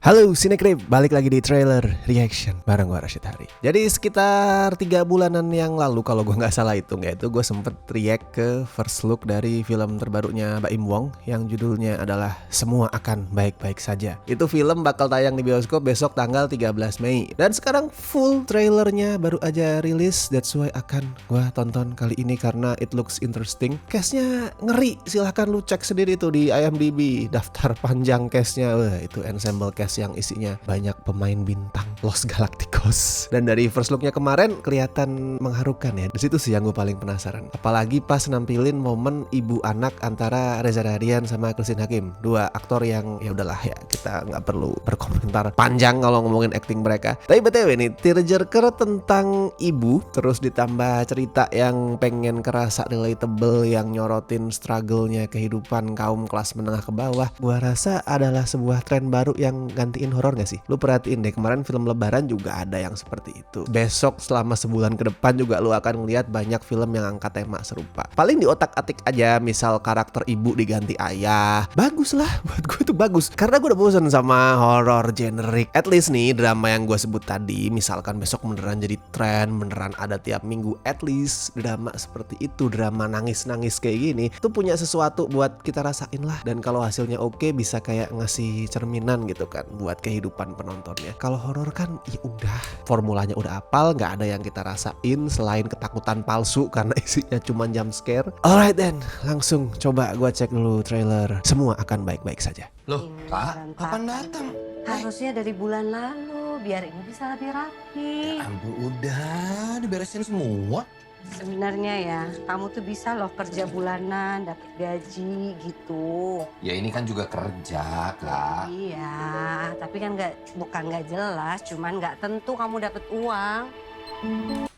Halo Cinecrip, balik lagi di trailer reaction bareng gue Rashid Hari. Jadi sekitar 3 bulanan yang lalu kalau gue nggak salah hitung ya, itu gue sempet react ke first look dari film terbarunya Baim Wong yang judulnya adalah Semua Akan Baik-Baik Saja. Itu film bakal tayang di bioskop besok tanggal 13 Mei. Dan sekarang full trailernya baru aja rilis, that's why akan gue tonton kali ini karena it looks interesting. Cast-nya ngeri, silahkan lu cek sendiri tuh di IMDb, daftar panjang cast-nya. Wah, itu ensemble cast yang isinya banyak pemain bintang Los Galacticos. Dan dari first looknya kemarin kelihatan mengharukan ya. Di situ sih yang gue paling penasaran. Apalagi pas nampilin momen ibu anak antara Reza Rahardian sama Christine Hakim. Dua aktor yang ya udahlah ya, kita nggak perlu berkomentar panjang kalau ngomongin acting mereka. Tapi BTW nih, tearjerker tentang ibu terus ditambah cerita yang pengen kerasa relatable yang nyorotin struggle-nya kehidupan kaum kelas menengah ke bawah. Gua rasa adalah sebuah tren baru yang gantiin horor gak sih? Lu perhatiin deh, kemarin film Lebaran juga ada yang seperti itu. Besok selama sebulan ke depan juga lu akan ngeliat banyak film yang angkat tema serupa. Paling di otak-atik aja, misal karakter ibu diganti ayah. Bagus lah, buat gue itu bagus. Karena gue udah bosan sama horor generik. At least nih, drama yang gue sebut tadi, misalkan besok beneran jadi tren, beneran ada tiap minggu. At least drama seperti itu, drama nangis-nangis kayak gini, tuh punya sesuatu buat kita rasain lah. Dan kalau hasilnya oke, bisa kayak ngasih cerminan gitu kan buat kehidupan penontonnya. Kalau horor kan ya udah, formulanya udah apal, nggak ada yang kita rasain selain ketakutan palsu karena isinya cuma jump scare. Alright then, langsung coba gua cek dulu trailer Semua Akan Baik-Baik Saja. Loh, Kak, kapan datang? Harusnya dari bulan lalu, biar ini bisa lebih rapi. Ya ampun, udah diberesin semua. Sebenarnya ya, kamu tuh bisa loh kerja bulanan, dapat gaji gitu. Ya ini kan juga kerja, Kak. Iya, tapi kan bukan nggak jelas, cuman nggak tentu kamu dapat uang.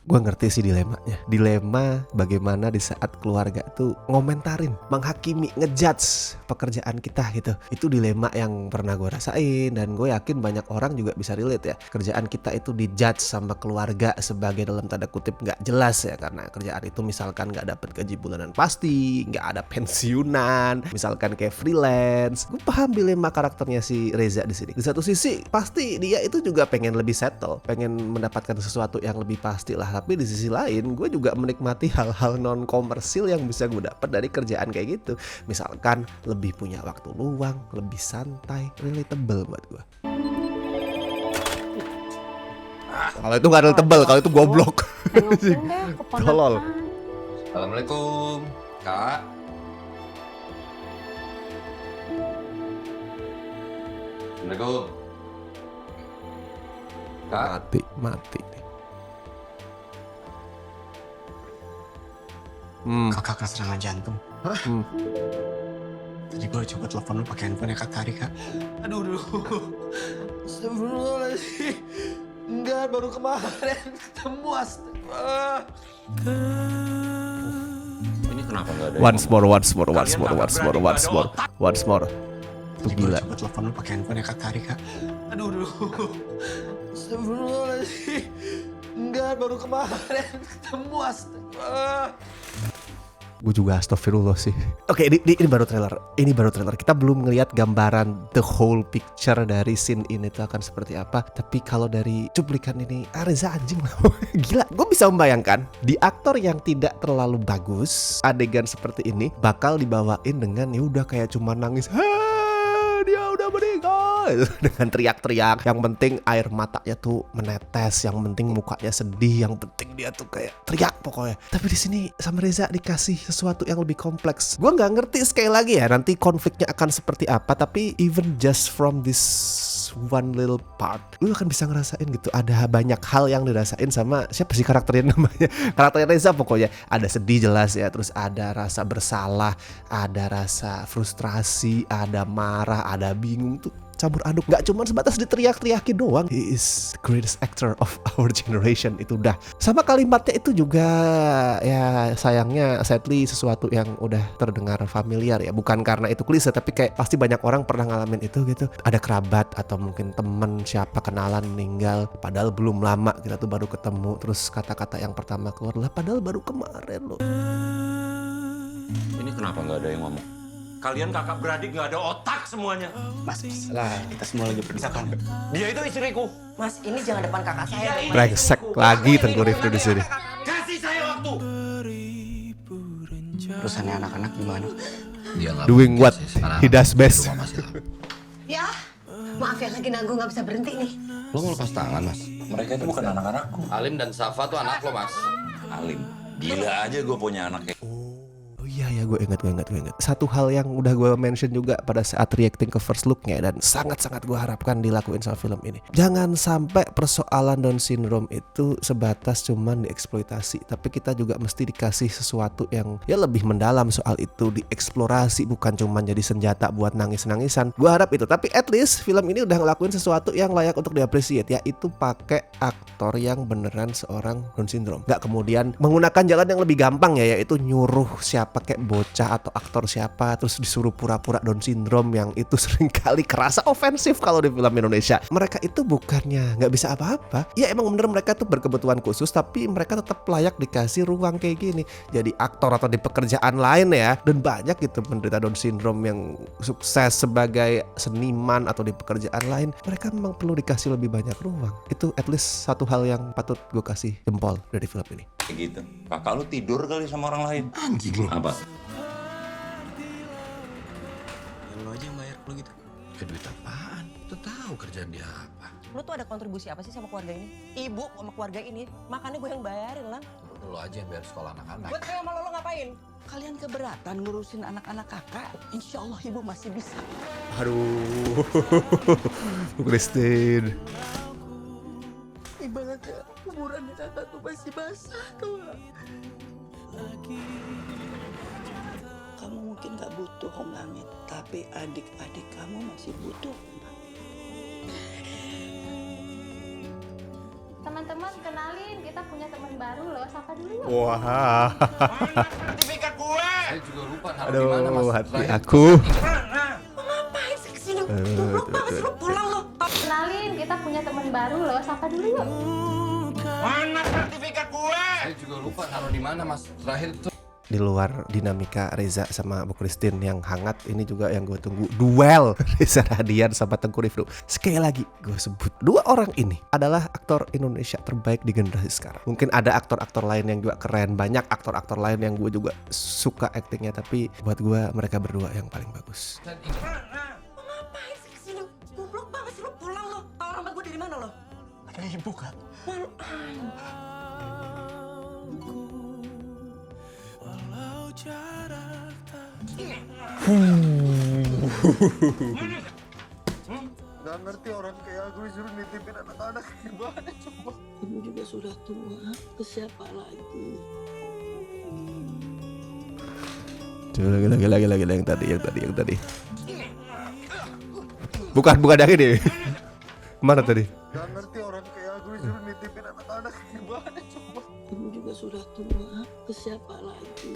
Gue ngerti sih dilemanya. Dilema bagaimana di saat keluarga tuh ngomentarin, menghakimi, ngejudge pekerjaan kita gitu. Itu dilema yang pernah gue rasain. Dan gue yakin banyak orang juga bisa relate ya. Kerjaan kita itu dijudge sama keluarga sebagai dalam tanda kutip gak jelas ya. Karena kerjaan itu misalkan gak dapet gaji bulanan pasti, gak ada pensiunan, misalkan kayak freelance. Gue paham dilema karakternya si Reza di sini. Di satu sisi pasti dia itu juga pengen lebih settle, pengen mendapatkan sesuatu yang lebih pasti lah. Tapi di sisi lain gue juga menikmati hal-hal non komersil yang bisa gue dapat dari kerjaan kayak gitu. Misalkan lebih punya waktu luang, lebih santai, relatable buat gue. Kalau itu nggak relatable, kalau itu goblok. Tolol. Assalamualaikum, Kak. Assalamualaikum. Kak. Mati. Kakak kena serangan jantung. Tadi gue coba telepon lu pakai handphone Kak Tari, Kak. Aduh. Astagfirullahaladzim. Enggak, baru kemarin ketemu, astaga. Ini kenapa enggak ada? Once more. Tuh Tadi gue gila. coba telepon lu pakai handphone Kak Tari, Kak. Aduh. Astagfirullahaladzim. Enggak, baru kemarin ketemu, astaga. Gue juga astagfirullah sih. Oke, ini baru trailer. Kita belum ngelihat gambaran the whole picture dari scene ini tuh akan seperti apa. Tapi kalau dari cuplikan ini, Reza anjing lah. Gila, gue bisa membayangkan di aktor yang tidak terlalu bagus, adegan seperti ini bakal dibawain dengan ya udah kayak cuma nangis. Dia udah meninggal dengan teriak-teriak. Yang penting air matanya tuh menetes, yang penting mukanya sedih, yang penting dia tuh kayak teriak pokoknya. Tapi di sini sama Reza dikasih sesuatu yang lebih kompleks. Gua nggak ngerti sekali lagi ya nanti konfliknya akan seperti apa. Tapi even just from this one little part, lu akan bisa ngerasain gitu. Ada banyak hal yang dirasain sama siapa sih karakternya namanya? Karakternya Reza pokoknya. Ada sedih jelas ya, terus ada rasa bersalah, ada rasa frustrasi, ada marah, ada bingung tuh. Campur aduk, gak cuma sebatas diteriak-teriakin doang. He is the greatest actor of our generation. Itu udah. Sama kalimatnya itu juga ya sayangnya sadly sesuatu yang udah terdengar familiar ya. Bukan karena itu klise, tapi kayak pasti banyak orang pernah ngalamin itu gitu. Ada kerabat atau mungkin temen siapa kenalan meninggal, padahal belum lama kita tuh baru ketemu. Terus kata-kata yang pertama keluar lah padahal baru kemarin loh. Ini kenapa nggak ada yang ngomong? Kalian kakak beradik nggak ada otak semuanya. Mas, lah kita semua lagi berdesakan. Dia itu istriku. Mas, ini jangan depan kakak saya. Brengsek lagi Tengku Rifnu di sini. Kasih saya waktu. Urusannya anak-anak gimana? Dia nggak Doing what he does best. Ya, maaf ya lagi nanggung nggak bisa berhenti nih. Lo mau lepas tangan, Mas? Mereka itu bukan anak-anakku. Alim dan Safa tuh anak lo, Mas. Alim. Gila aja gue punya anak kayak. Oh iya ya, gue ingat. Satu hal yang udah gue mention juga pada saat reacting ke first looknya dan sangat-sangat gue harapkan dilakuin sama film ini. Jangan sampai persoalan Down syndrome itu sebatas cuman dieksploitasi, tapi kita juga mesti dikasih sesuatu yang ya lebih mendalam soal itu, dieksplorasi, bukan cuman jadi senjata buat nangis-nangisan. Gue harap itu, tapi at least film ini udah ngelakuin sesuatu yang layak untuk diapresiasi, yaitu pakai aktor yang beneran seorang Down syndrome. Gak kemudian menggunakan jalan yang lebih gampang ya, yaitu nyuruh siapa kayak bocah atau aktor siapa terus disuruh pura-pura Down syndrome, yang itu seringkali kerasa ofensif kalau di film Indonesia. Mereka itu bukannya nggak bisa apa-apa, ya emang bener mereka tuh berkebutuhan khusus, tapi mereka tetap layak dikasih ruang kayak gini jadi aktor atau di pekerjaan lain ya. Dan banyak gitu penderita Down syndrome yang sukses sebagai seniman atau di pekerjaan lain, mereka memang perlu dikasih lebih banyak ruang. Itu at least satu hal yang patut gue kasih jempol dari film ini. Kayak gitu. Kakak lu tidur kali sama orang lain. Anjing lu. Apa? Ya, lo aja yang bayar lo gitu. Duit apaan? Tuh tahu kerjaan dia apa. Lu tuh ada kontribusi apa sih sama keluarga ini? Ibu sama keluarga ini, makanya gue yang bayarin lah. Lo aja yang bayar sekolah anak-anak. Buat saya sama lo ngapain? Kalian keberatan ngurusin anak-anak kakak? Insya Allah ibu masih bisa. Aduh, Bu Christine. Ibaratnya kuburan kakak tuh masih basah tuh. Kamu mungkin gak butuh Om Amit, tapi adik-adik kamu masih butuh Om Amit. Teman-teman, kenalin, kita punya teman baru loh. Sapa dulu yuk. Wah, Sertifikat gue. Saya juga lupa naruh di aduh, mana, Mas. hati aku. Ngapain sih kesini? Goblok banget sih, lu pulang lo. Kenalin, kita punya teman baru loh. Sapa dulu yuk. Mana sertifikat gue? Saya juga lupa naruh di mana, Mas. Terakhir tuh. Di luar dinamika Reza sama Bu Christine yang hangat, ini juga yang gue tunggu, duel Reza Radian sama Tengku Rifnu. Sekali lagi gue sebut, dua orang ini adalah aktor Indonesia terbaik di generasi sekarang. Mungkin ada aktor-aktor lain yang juga keren, banyak aktor-aktor lain yang gue juga suka aktingnya, tapi buat gue mereka berdua yang paling bagus. Ngapain sih kesini? Goblok banget sih, lu pulang lo. Tahu alamat gue dari mana lo? Ada ibu kak. Malu. Gak ngerti orang kayak aku disuruh nitipin anak-anak gimana coba. Ibu juga sudah tua, ke siapa lagi? Coba lagi yang tadi. Bukan yang ini. Mana tadi? Gak ngerti orang kayak aku disuruh nitipin anak-anak gimana coba. Ibu juga sudah tua, ke siapa lagi?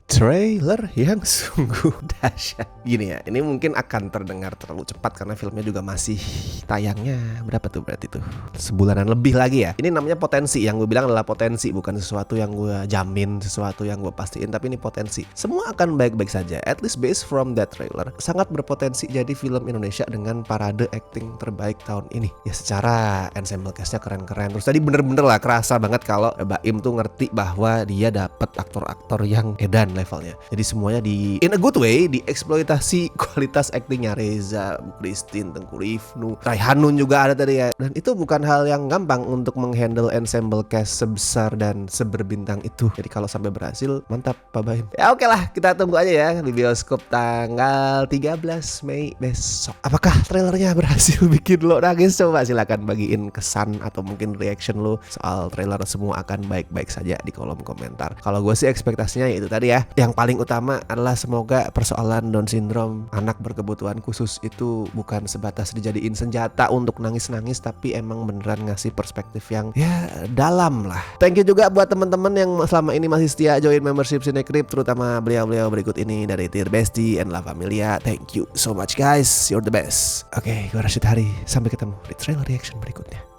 Trailer yang sungguh dahsyat. Gini ya, ini mungkin akan terdengar terlalu cepat karena filmnya juga masih tayangnya berapa tuh berarti tuh? Sebulanan lebih lagi ya. Ini namanya potensi, yang gue bilang adalah potensi, bukan sesuatu yang gue jamin, sesuatu yang gue pastiin, tapi ini potensi. Semua akan baik-baik saja. At least based from that trailer, sangat berpotensi jadi film Indonesia dengan parade acting terbaik tahun ini. Ya secara ensemble cast-nya keren-keren. Terus tadi bener-bener lah kerasa banget kalau Baim tuh ngerti bahwa dia dapet aktor-aktor yang edan levelnya. Jadi semuanya in a good way dieksploitasi kualitas aktingnya Reza, Bu Christine, Tengku Rifnu, Raihanun juga ada tadi ya. Dan itu bukan hal yang gampang untuk menghandle ensemble cast sebesar dan seberbintang itu. Jadi kalau sampai berhasil, mantap Pak Baim. Ya oke lah, kita tunggu aja ya di bioskop tanggal 13 Mei besok. Apakah trailernya berhasil bikin lo nangis? Coba silakan bagiin kesan atau mungkin reaction lo soal trailer. Semua akan baik-baik saja di kolom komentar. Kalau gue sih ekspektasinya itu tadi ya. Yang paling utama adalah semoga persoalan Down syndrome, anak berkebutuhan khusus itu bukan sebatas dijadiin senjata untuk nangis-nangis, tapi emang beneran ngasih perspektif yang ya dalam lah. Thank you juga buat teman-teman yang selama ini masih setia join membership Cinecrip, terutama beliau-beliau berikut ini dari Tier Bestie and La Familia. Thank you so much guys, you're the best. Oke, gue Rashid Hari, sampai ketemu di trailer reaction berikutnya.